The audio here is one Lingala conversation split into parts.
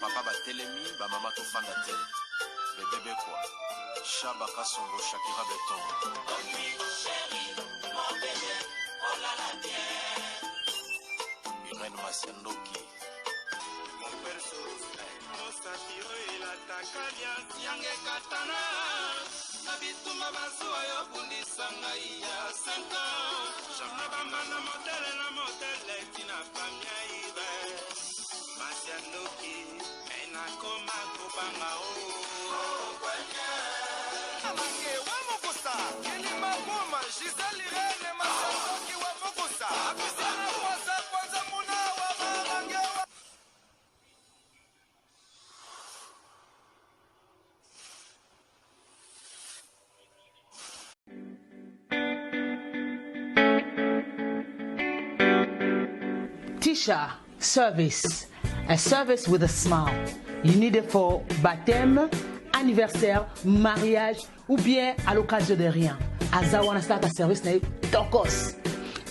papa batelemi bamama tofanda te bebebe kwa Shaba Kasongo Shakira Beton Irene Masiandoki Yange katana na bituma bazuwa yo bundisa ngai ya 5 ans jamna bamana modele tina pamia ibe Masiandoki ena koma kubanga o kwanya Amange wa mokosa kilima goma Giselle Irene Masiandoki wa mokosa akusana kwanza muna wa mamange wa Tisha service, a service with a smile. You need it for baptême, anniversaire, mariage ou bien à l'occasion de rien. Azawana start a service na tokos.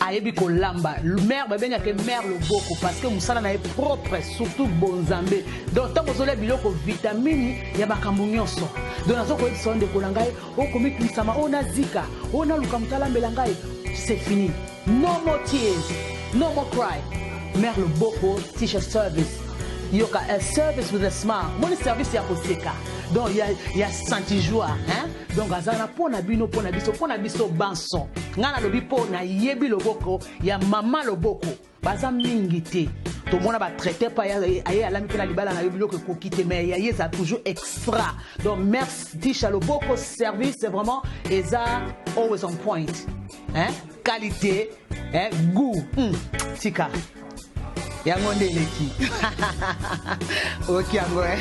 Ayebi ko lamba, mère ba benya ke mère le boko parce que musala na propre surtout bonzambe. Donc tant que biloko vitamine ya bakambu nyonso. Donc nazo ko sonde ko langai o komi kisama ona zika, ona lukamtala melangai. C'est fini. No more tears, no more cry. Mère le boko Tisha service. Yoka a service with a smile. Mon service ya koseka. Donc il y a senti joie, hein? Donc azana pona biso banson. Ngana lobi pona yebi loboko ya mama loboko. Baza mingi te. To mona ba traiter pa ya ala mikela libala na yobilo ko kokite mais ya yesa toujours extra. Donc merci Tisha loboko service c'est vraiment eza always on point. Hein? Qualité, hein? Goût. Tika. Yangonde leki. Ok, angwe.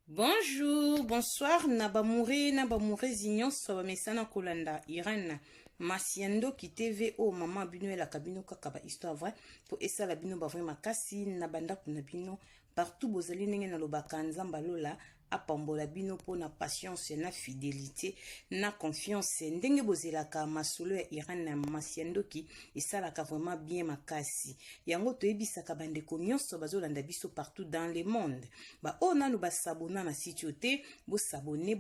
Bonjour, bonsoir, Nabamoué Zignon, Mesana Kolanda, Irène, Masiando qui TVO, maman Bino et la cabine kakaba histoire vraie, pour essa la bino bavre makasi, Nabanda Kunabino, partout Bozaline na lobakanza mbalola, apambola bino po na patience na fidélité na confiance ndenge bozelaka masolo ya Irène na Masiandoki esalaka vraiment bien makasi yango toyebisaka bandeko nyonso bazolanda biso partout dans le monde ba o nanu basabona na site ote bo sabone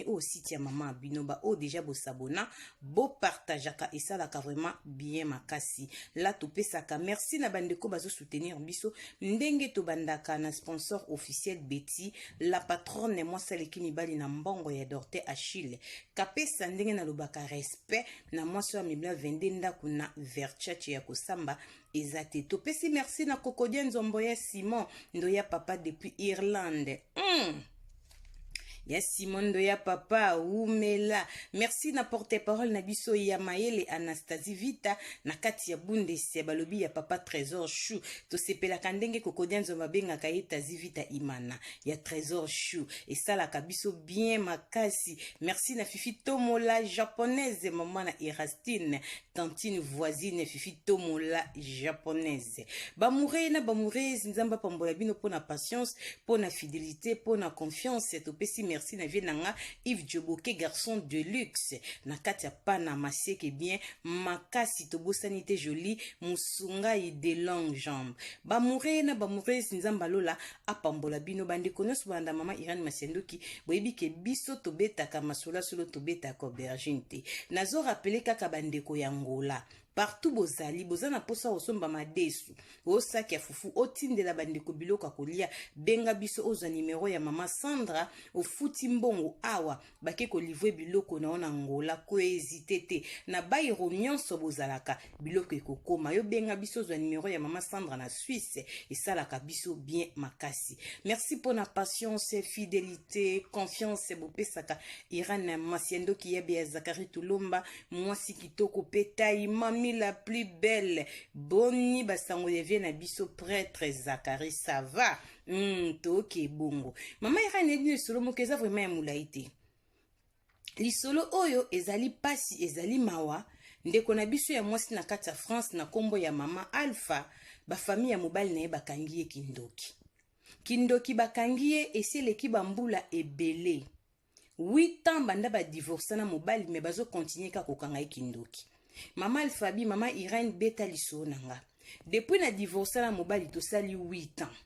au site ya mama bino ba o déjà bo sabona bo partageaka esalaka vraiment bien makasi la topesaka merci na bandeko bazo soutenir biso ndenge to bandaka na sponsor officiel Betty la patronne moi saleki mibali na mbongo ya Dorte Achille kapesa ndenge na lobaka respect na moi so mibla vende ndaku na verchache ya kosamba ezate topesi merci na Kokodia Nzombo ya Simon ndoya papa depuis Irlande Yes, Simon Doya Papa, Oumela. Merci na porte-parole na biso ya Maele Anastasie Vita na kati ya bunde sebalobi ya papa Trésor Chou. To sepela kandenge Kokodia Nzomba benga kaita Zivita Imana ya Trésor Chou. Et ça la kabiso bien makasi. Merci na Fifi Tomola japonaise maman na Erastine, tantine voisine Fifi Tomola japonaise. Bamouré nzamba pambola bino pona patience, pona fidélité, pona confiance to pesi merci na vie nanga Yves Djoboke garçon de luxe na kati ya pana maseke bien makasi to bosanité jolie musunga de longue jambe bamouré nzamba lola apambola bino bandeko nyonso banda mama Irène Masiandoki boyebi ke biso to betaka masola solo to betaka aubergine te nazo rappeler kaka bandeko ya Ngola partout bozali bozana posa osomba madesu osaki ya fufu otindela bandeko biloko kolia benga biso oza numéro ya mama Sandra ofuti mbongo awa bake ko livrer biloko na ona Ngola ko hésiter te na bayiro nyonso bozalaka biloko ekokoma yo benga biso oza numéro ya mama Sandra na Suisse esalaka biso bien makasi merci pour na patience fidélité confiance bopesaka Irène Masiandoki yebe ya Zakari Tulomba mwasi kitoko petai mami la plus belle boni basango devient na biso prêtre Zakari ça va toke bongo mama Irène ni solo mokeza vraiment ya mulaite lisolo oyo ezali pasi ezali mawa ndeko na biso ya mwasi na kati ya France na kombo ya mama Alpha ba famille ya mobali na ye bakangi ye kindoki bakangi ye eseleki bambula ebele 8 ans banda ba divorce na mobali me bazo continuer ka kokanga ye kindoki mama Alphabi mama Irene beta liso nanga depuis na divorce na mobali tosali 8 ans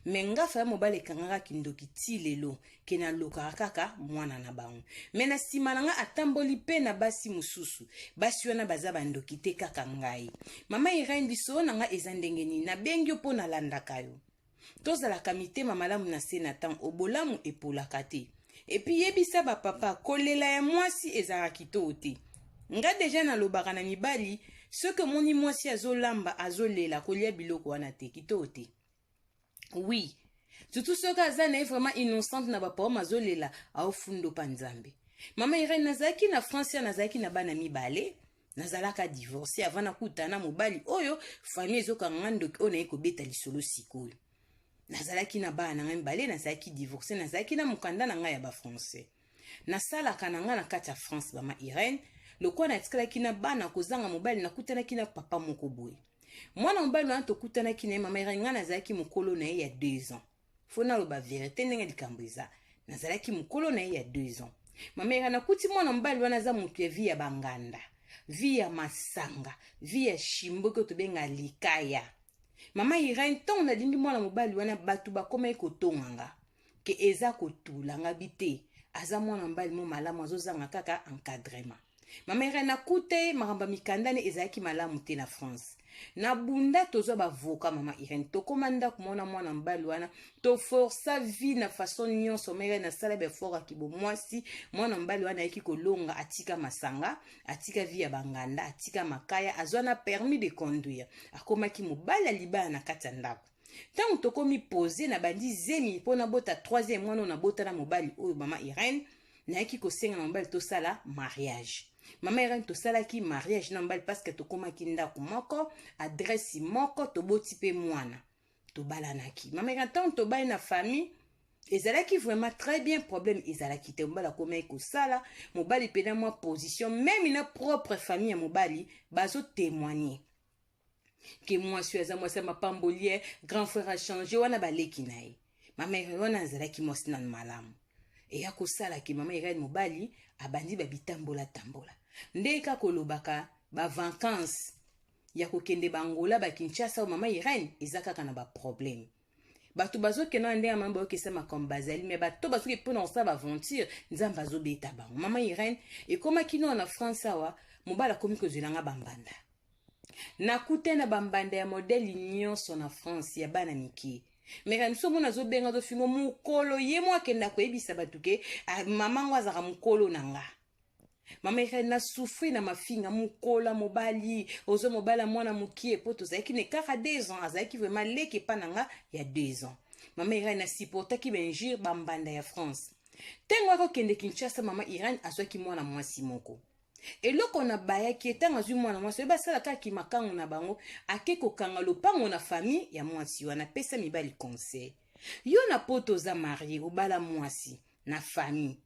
me nga fa mobali kangaka kindoki ti lelo ke na lokaka kaka mwana na bango me na nsima nanga atamboli pe na basi mususu basi wana baza bandoki te kaka ngai mama Irene liso nanga eza ndenge nini nabengi yo mpo nalandaka yo tozalaka mitema malamu na se na ntango obolamu epolaka te epi yebisa bapapa kolela ya mwasi ezalaki to te nga deja nalobaka na mibali soki omoni mwasi azolamba azolela kolia biloko wana te kitoko te oui surtout soki aza na ye vraiment innocente na bapao azolela aofundo pa nzambe mama Irene nazalaki na France nazalaki na bana mibale nazalaka divorce avant nakutana mobali oyo famille ezokanga ndoki oyo naye kobeta lisolo sikoyo nazalaki na bana na ngai mibale nazalaki divorce nazalaki na mokanda na ngai ya bafrançais nasalaka na ngai na kati ya France mama Irene lokola natikalaki na bana kozanga mobali nakutanaki na papa moko boye mwana mobali wana tokutanaki na ye mama Irene ngai nazalaki mokolo na ye ya 2 ans fo naloba verite ndenge likambo eza nazalaki mokolo na ye ya 2 ans mama Irene nakuti mwana mobali wana aza motu ya vi ya banganda vi ya masanga vi ya shimboki tobenga likaya mama Irene ntongo nalingi mwana mobali wana bato bakomaki kotonganga ke eza kotulanga bite aza mwana mobali mo malamu azozanga kaka encadrement mama Irene nakute makambo mikandane ezalaki malamu te na France na bunda tozwa bavoka mama Irene tokoma ndako mona mwana mobali wana toforsa vie na façon nyonso mama Irene nasala befort akibo mwasi mwana mobali wana ayeki kolonga atika masanga atika vie ya banganda atika makaya azwa na permis de conduire akomaki mobali alibaya na kati ya ndako ntango tokomi pose na bandi zemi mpo nabota 3e mwana na bota na mobali oyo mama Irene nayaki kosenga na mobali tosala mariage mama Irene tosalaki mariage na mobali parce que tokomaki ndako moko adresse moko toboti pe mwana tobalanaki mama Irene ntango tobali na famille ezalaki vraiment très bien problème ezalaki te mobali akomaki kosala mobali pena mwa position même na propre famille ya mobali bazotémoigner ke mwasi aza mwasi ya mapambolier grand frère a changé wana baleki na ye mama Irene wana azalaki mwasi nanu malamu eya kosalaki mama Irene mobali abandi babitambola tambola ndeka kolobaka bavacances ya kokende bangola bakinshasa mama Irene eza kaka na baproblème bato bazokenda ndenge mambo okesa makambo bazali me bato bazoki mpona kosala baventure nzambe azobeta bango mama Irene ekomaki no na France awa mobali akomi kozwelanga bambanda nakute na bambanda ya modele nyonso na France ya bana mike meka miso mona zobenga zofingo mukolo ye mwa kenda koyebisa bato ke mamango azaka mukolo nanga mama Irene na souffri na mafinga mukola mobali ozo mobala mwana mukie po tozalaki ne kaka 2 ans azalaki vraiment leke pa nanga ya 2 ans mama Irene na supportaki benjir bambanda ya France tengo akokende Kinshasa mama Irene azwaki mwana mwasi moko eloko na bayaki etanga azwi mwana mwasi oyo basalaka kimakango na bango ake kokanga lopango na famille ya mwasi wana pesa mibali conseil yo na poto za marié obala mwasi na famille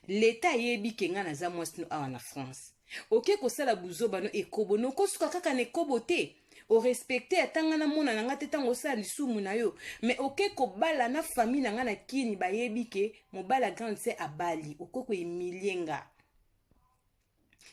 leta yebi kenga na za mwasi no awa na France oke kosala buzoba no ekobo no kosuka kaka na ekobo te o respecte atanga na mona nanga te tango osala lisumu na yo me oke kobala na famille nanga na kini bayebi ke mobala grande se abali okoko emilienga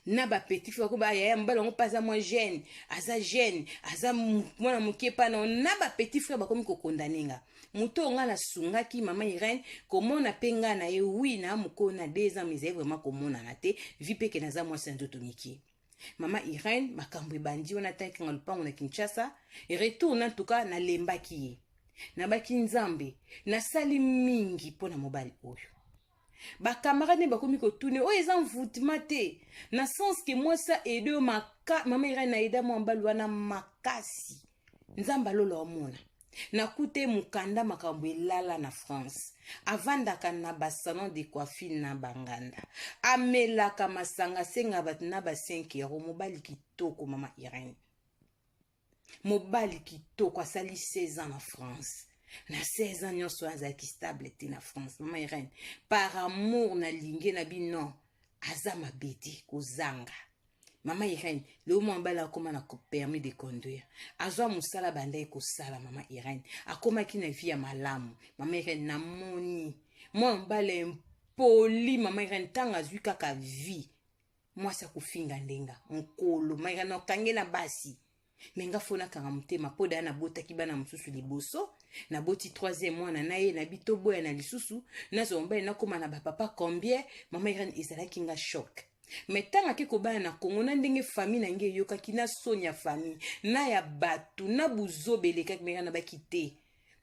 na ba petit frère ko ba ya mbala ngo paza moi jeune aza mwana mokie pa na ba petit frère ba komi ko kondanenga muto nga na sungaki mama Irene komona penga na ye oui na moko na 2 ans mais vraiment komona na te vi peke na za moi sanzoto miki mama Irene makambo ebandi wana tanki nga lupango na Kinshasa et retourne en tout cas na lembaki ye na baki nzambe na sali mingi pona mobali oyo ba camarade bakomi ko tourner o eza mvoutement te na sens que moi ça aide mama Irene na aida mo mbalu wana makasi nzamba lolo omona nakute mukanda makambo elala na France avandaka na basalon de coiffure na banganda amelaka masanga senga bat na ba 5 euros mobali kitoko mama Irene mobali kitoko asali 16 ans na France na 16 ans nyonso azalaki stable te na France mama Irene par amour na linge na bino aza mabeti kozanga mama Irene le mwambala akoma na ko permis de conduire azwa musala banda ekosala mama Irene akomaki na vie ya malamu mama Irene na moni mwambala impoli mama Irene tanga azwi kaka vie mwasi akufinga ndenga nkolo maika na kange na basi menga fona kanga mutema po da na botaki bana mususu liboso na boti 3e mwana na ye na bitoboya na lisusu na zomba na koma na bapapa combien mama Irene ezalaki nga choc mais tanga ke ko bana na Kongo na ndenge famille na nge yokaki na sonya famille na ya batu na buzobele kak menga na bakite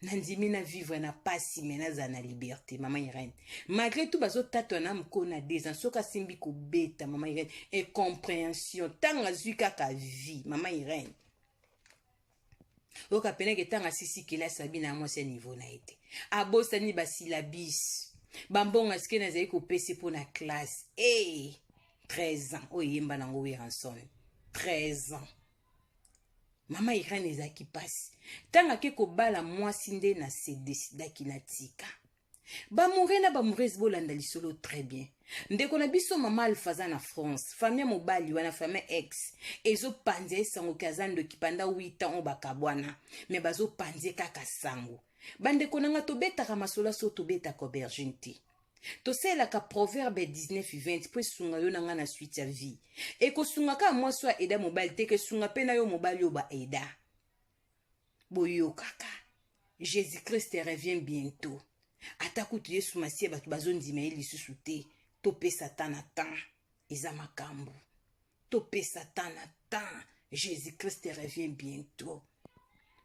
nandimi na vivre na pasi mena za na liberté mama Irene malgré tout bazo tato na mko na 2 ans soka simbi ko beta mama Irene et compréhension tanga zuka ka vie mama Irene oka pena ke tanga sisi kila sabina moi c'est niveau na été abosa ni basilabis bambonga skena zai ko pese pour na classe 13 ans oyemba nango Weranson 13 ans mama Irene ezaki pasi tanga ke ko bala mwasi nde na se décidaki na tika bamoure na bamourese bolanda lisolo très bien ndeko na biso mama alfaza na France famille mobali wana famille ex ezo panze esango kazando kipanda 8 ans bakabwana me bazo panze kaka sango bandeko nanga tobetaka masola so tobetaka aubergine te toselaka proverbe 19:20 po esunga yo nanga na suite ya vie ekosunga ka mwasi wa eda mobali te ke sunga pe na yo mobali yo ba eda boyo kaka Jésus Christ revient bientôt ata kutu Yesu masie batu bazondima ye lisusu te tope satana tan eza makambo tope satana tan Jésus Christ revient bientôt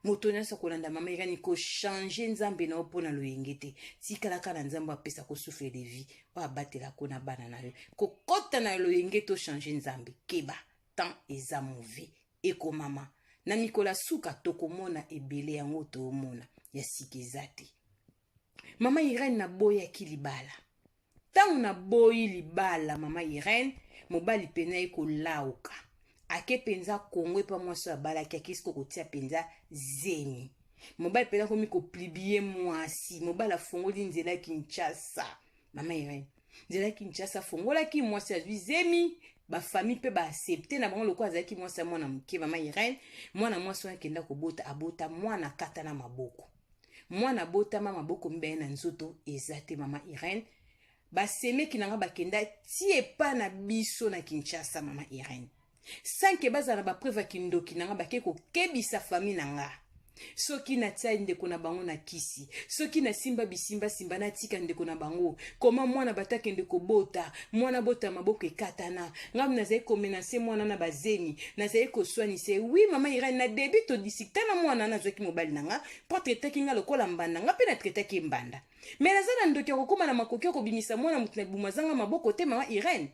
moto nyonso kolanda mama Irene ko changer nzambe na opona loyenge te tikalaka na nzambe apesa ko souffle de vie o abatela ko na bana na yo ko kota na loyenge to changer nzambe keba tant eza mauvais eko mama na mikola suka tokomona ebele yango toomona ya sikezate mama Irene na boya kilibala tangu na boyi libala mama Irene mobali pena eko lauka ake penza Kongo pa mwasi abala kiakisko kotia penza zeni mobali pena komi ko plibie mwasi mobali afongoli nzela Kinshasa mama Irene nzela Kinshasa fongola ki mwasi azwi zemi ba famille pe ba accepter na bango loko azaki mwasi mwana mke mama Irene mwana mwasi wakenda kobota abota mwana kata na maboko mwana bota mama maboko mbe na nzoto ezate mama Irene basemeki nanga bakenda tie pa na biso na Kinshasa mama Irene sanke bazana ba preuve kindoki nanga bakeko kebisa famille nanga soki na tia ndeko na bango na kisi soki na simba bisimba simba na tika ndeko na bango koma mwana batake ndeko bota mwana bota maboko ekatana ngam na zai komenanse mwana na bazemi na zai ko soignise oui mama Irene na début to disikta na mwana na zoki mobali nanga po traiter kinga lokola mbanda nga pe na traiter ki mbanda mais na zana ndoki kokoma na makoki ko bimisa mwana mutna bumazanga maboko te mama Irene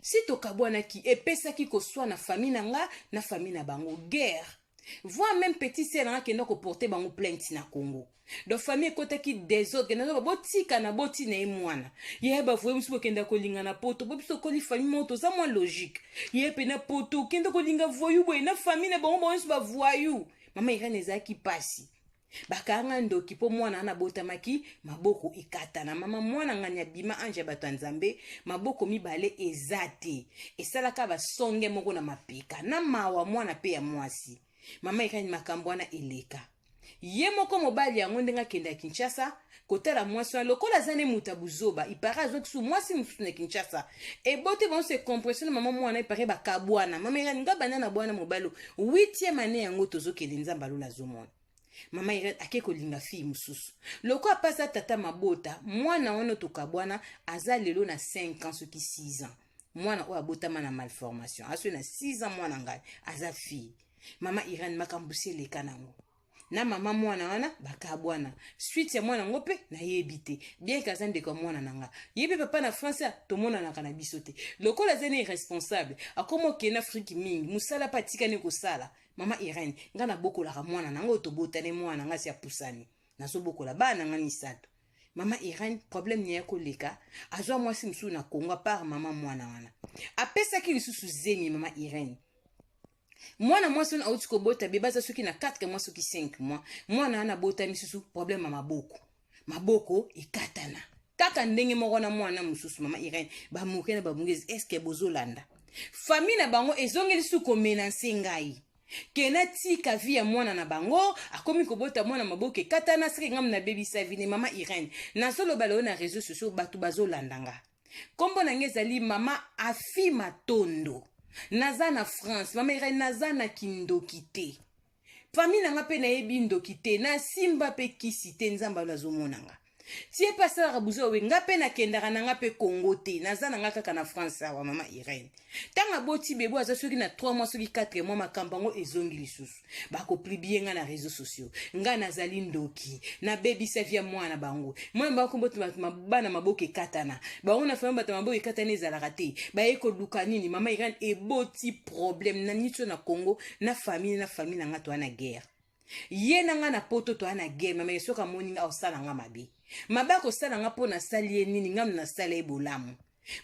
si to kabwana ki epesa ki ko swa na famille nanga na famille na bango guerre voir même petit sœur na kenda ko porter bango plainte na Congo do famille kota ki désordre na botika na boti na mwana ye ba voye musu kenda ko linga na poto bo biso ko li famille moto za moins logique ye pe na poto kenda ko linga voyu boy na famille na bango ba ba voyu mama Irene ezaki pasi bakanga ndoki po mwana na botamaki maboko ikata na mama mwana nganya bima anje bato nzambe maboko mibale ezate esalaka basonge moko na mapeka na mawa mwana pe ya mwasi mama Irene makambo wana eleka ye moko mobali yango ndenga kenda Kinshasa kotala mwasi wa lokola zane muta buzoba ipara zo kisu mwasi musu na Kinshasa e bote bon se compression mama mwana ipare bakabwana mama Irene ngabana na bwana mobalo 8e année yango tozokele nzamba lola zomona mama Irene akeko linga fi mususu loko apasa tata mabota mwana wana tokabwana aza lelo na 5 ans soki 6 ans mwana o abotama na malformation aso na 6 ans mwana ngai aza fi mama Irene makambuse leka nango na mama mwana wana bakabwana suite ya mwana ngope na yebite bien kazande ko mwana nanga yebe papa na France tomona na kana bisote lokola zene irresponsable akomo ke na Afrique mingi musala patika ne ko sala mama Irene ngana bokola mwana nanga otobotane mwana ngasi ya pusani naso bokola bana ngani sato mama Irene problème ni yako leka azwa mwasi msu na Kongo par mama mwana wana apesa ki lisusu zeni mama Irene mwana mwasi na auti ko bota bebaza soki na 4 mois soki 5 mois mwana ana bota misusu problème maboko ikatana kaka ndenge moko na mwana mususu mama Irene ba mokena ba mungezi est-ce que bozolanda famille na bango ezongeli su ko menacer ngai kena tika vie ya mwana na bango akomi kobota mwana maboko ekatana sike ngam na baby savine mama Irene na solo balo na réseaux sociaux batu bazolandanga kombo na ngai ezali mama Afi Matondo. Naza na France, mama Irene naza na kindoki te. Famille nanga pe nayebi ndoki te, na simba pe kisi te nzamba nazomona nga. Tie pasala rabuzo we nga pe nakendaka nanga pe Congo te, naza nanga kaka na France awa mama Irene. Tanga boti bebo aza soki na 3 mois soki 4 mois makambango ezongi lisusu. Bako plibie nga na réseaux sociaux. Nga nazali ndoki, na baby savia mwana bango. Mwa mbako mboto bana maboke katana. Ba ona famba bata maboke katana ezalaka te. Ba eko luka nini mama Irene eboti problème na nitso na Congo na famille nanga to na guerre. Ye nanga na poto to na guerre mama yesoka moninga osala nga mabe. Mabako sala nga po na sali nini ngam na sala ebolamu.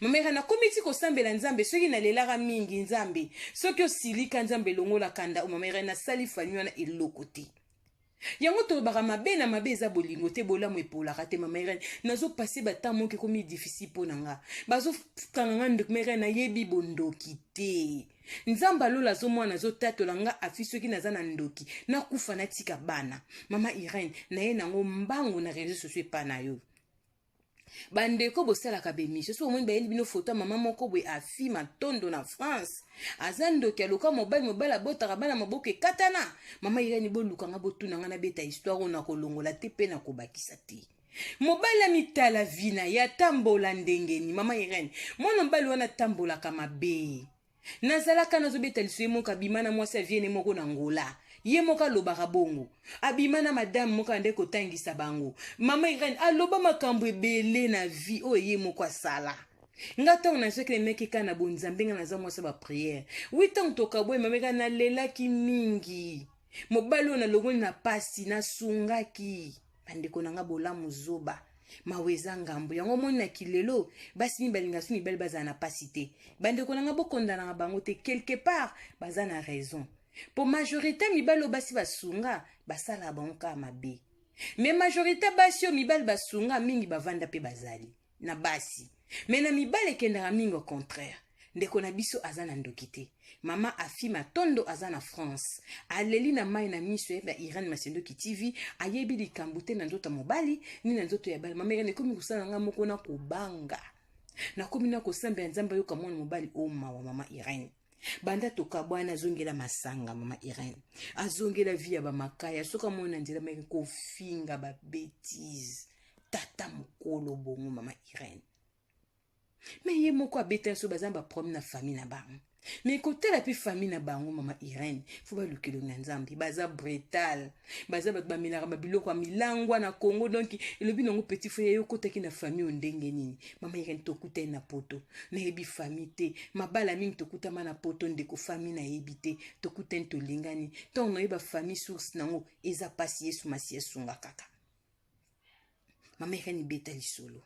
Mamera na komiti ko sambela nzambe soki na lelaka mingi nzambe soki osilika nzambe longola kanda o mamera na sali fanyo na elokoti. Yango to baka mabe na mabe eza bolingo te bolamu epolaka te mamera nazo passer ba temps moke komi difficile po nanga. Bazo kanga nduk mera na yebi bondoki te. Nzamba lola zo mwana zo tatola nga afiso ki naza na ndoki na kufa na tika bana mama Irene na ye nango mbango na réseaux sociaux pa na yo bandeko bosala ka bemisho so omoni bayeli bino photo mama moko boye Afi Matondo na France aza ndoki aloka mobile abotaka bana maboke katana mama Irene boluka nga botuna nga na beta histoire ona kolongola te pe na kobakisa te mobile mitala vina ya tambola ndengeni mama Irene mwana mobile wana tambola kama be nazalaka nazobeta liso moka bimana mwasi aviene moko na ngola ye moka lobaka bongo abimana madame moka nde kotangisa bango mama Irene aloba makambo ebele na vie o ye moko asala ngata on a ce que les mecs kana bonzambe nga naza mwasi ba prière 8 ans toka boy mama Irene na lelaki mingi mobalo na longoli na pasi na sungaki bandeko nanga bolamu zoba maweza ngambo yango moni na kilelo basi mibalinga suni bel baza na pasité bandeko nanga bokondana na bango te quelque part baza na raison pour majorité mibalo basi basunga basala banka mabe mais majorité basi yo mibal basunga mingi bavanda pe bazali na basi mais na mibale kendaka mingi au contraire ndeko na biso aza na ndoki te mama Afi Matondo aza na France aleli na mai na miso eba Irene Masendoki TV ayebi likambo te na nzoto mobali ni na nzoto ya bali mama Irene komi kusala nga moko na kobanga na komi na kosambe ya nzamba yoka mwana mobali oma wa mama Irene banda toka bwana azongela masanga mama Irene azongela via ba makaya soka mwana ndela meke kofinga ba bêtise tata mokolo bongo mama Irene mais ye moko abeta so bazamba problème na famille na bango mais côté la famille na bango mama Irene faut ba lukelo na nzambi baza brutal baza ba milaka ba biloko milangwa na Congo donc elobi nango petit frère yo kotaki na famille ondenge nini mama Irene tokuta na poto na yebi famille te mabala mingi tokuta na poto ndeko famille na yebi te tokuta to lingani ton no yeba famille source nango eza pasi Yesu masi esunga kaka mama Irene beta lisolo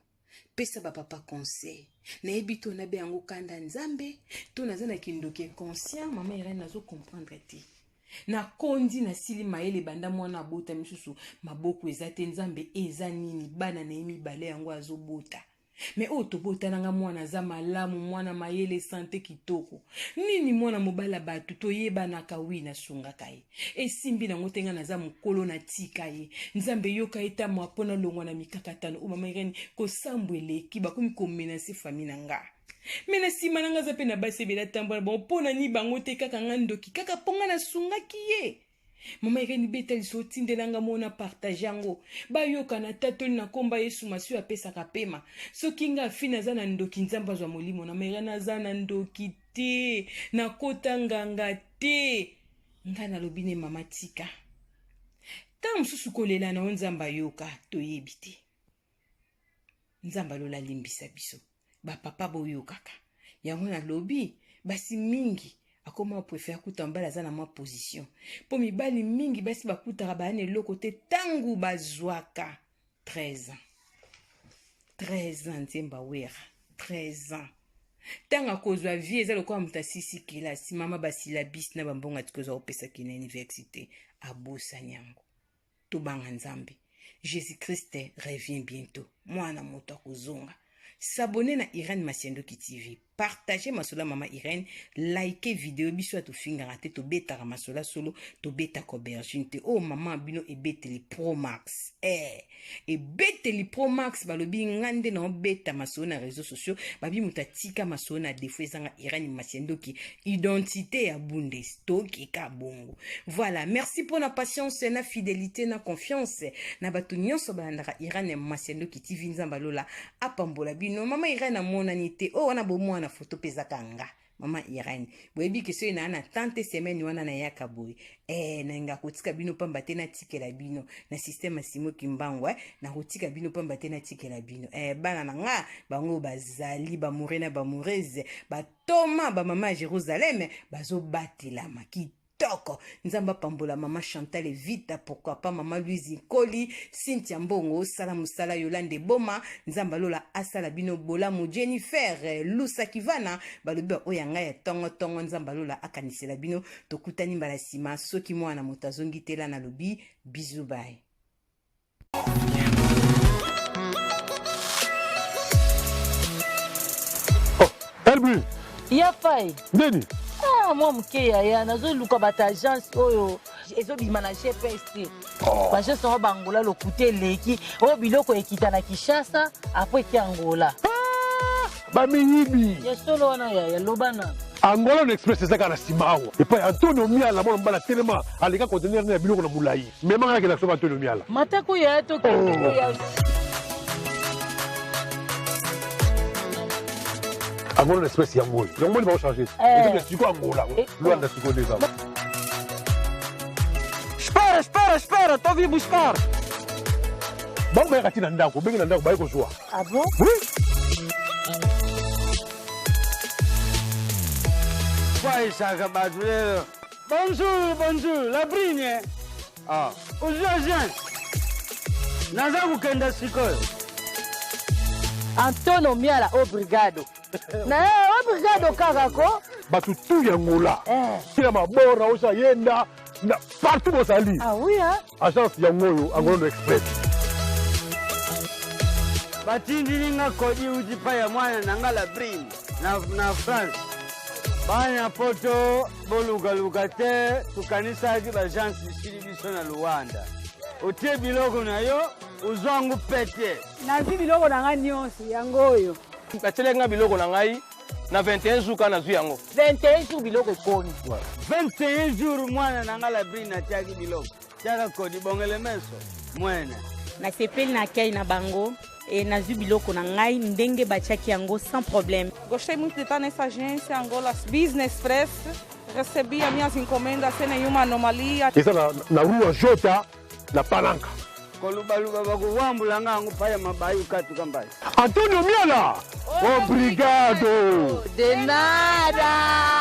pesa ba papa conseil na ebito na be yango kanda nzambe to naza na kindoki inconscient mama Irene nazo comprendre te na kondi na sili maele banda mwana abota misusu maboko ezate nzambe eza nini bana na emi bale yango azobota mais otobota nanga mwana za malamu mwana mayele santé kitoko nini mwana mobala batu toyeba na kawina sunga kai esimbi na ngotenga naza mukolo na tika ye nzambe yoka eta mwapona longwa na mikakatano o mama Irene ko sambwele kiba komi ko menacer famille nanga mena sima nanga za pe na base bela tambola bon pona ni bango te kaka ngandoki kaka ponga na sunga kiye mama Irene beta liso tindelanga mona partage yango bayoka na tatoli na komba Yesu masio apesaka pema soki nga fina za na ndoki nzamba zwa molimo na mama Irene za na ndoki te na kota nganga te nga na lobine mama tika ta mususu kolela na nzamba yoka toyebi te nzamba lola limbisa biso ba papa boyo kaka yango na lobi basi mingi akoma préfère kuta mbala za na ma position po mibali mingi basi bakutaka bane loko te tangu bazwaka 13 ans nzemba wera 13 ans tanga kozwa vie eza lokwa mutasisi kilasi mama basila bis na bambonga tikoza opesa kina université abosa nyango tobanga nzambe Jésus Christ revient bientôt mwana moto akozonga s'abonner na Irene Masendoki TV partager masola mama Irène, like vidéo biso to fingara te to beta masola solo to beta aubergine te. Oh maman bino e beteli Pro Max. E beteli Pro Max balobi ngande na beta masola na réseaux sociaux, babi mutatika masola na défaut ezanga Irène Masiendo ki identité ya Bundestoki ka bongo. Voilà, merci pour la patience, na fidélité, na confiance. Na batu nyonso balandaka Irène Masiendo ki TV nzambalola apambola bino. Mama Irène na monanité. Oh wana bomo na photo pezakanga. Mama Irène. Boyebi ke so ina na tante semaine wana na yaka boy. Na nga kotika bino pamba te na tikela bino na système Simo Kimbango na kotika bino pamba te na tikela bino. Bana na nga bango bazali ba morena ba moreze ba Toma ba mama Jérusalem bazo batela maki toko nzamba pambola mama Chantal Vita, pourquoi pas mama Louise Koli, Cynthia Mbongo, Sala Musala Yolande Boma, nzamba lola asala bino bolamu Jennifer Lusa Kivana balobi oyanga ya tongo nzamba lola akanisela bino tokutani mbala sima soki mwana mutazongi tela na lobi bisous bye. Elbi ya fai ndeni mwa muke yaya nazoluka bata agence oyo ezobima na GPS te bagence oyo bangola lokute eleki oyo biloko ekita na Kinshasa apo eki Angola bamiyibi yesolo wana yaya lobana Angola na express ezaka na simawo epa Antonio Miala mwana mbala telema aleka conteneur na biloko na mulai memanga yake na soba Antonio Miala matako yaya to ya Angola na express yango yango ni ba changer et c'est quoi Angola Luanda siko déjà espera tô vindo buscar bango ba katina ndako bengi na ndako ba ko joa ah bon oui Bonjour, la Brigne. Aujourd'hui, nous kenda sikoyo. Antonio Miala obrigado. Na obrigado kakako. Batu tu ya Angola. Kila mabora osa yenda na partout bosali. Ah oui hein. Agence ya Ngoyo Angola Express. Batindilinga kodi ujipa ya mwana nangala Brigne na France. Banya poto boluga te tukanisa agi bagence isili biso na Luanda. Otie biloko na yo uzwangu pete. Nazi biloko na ngai nyonso yango oyo. Batelenga biloko na ngai na 21 jours kana zu yango. 21 jours biloko ekoni. 21 jours mwana nangala Brigne na tiaki biloko. Tiaka kodi bongele meso mwene. Na sepeli na kei na bango. E nazi biloko na ngai ndenge batiaki yango sans problème. Gostei muito de estar nessa agência Angola Business Express. Recebi as minhas encomendas sem nenhuma anomalia. Essa na rua Jota na Palanca. Kolubaluba bakuwambula ngangu paya mabayu katu kambai. Antonio Miala. Obrigado. De nada.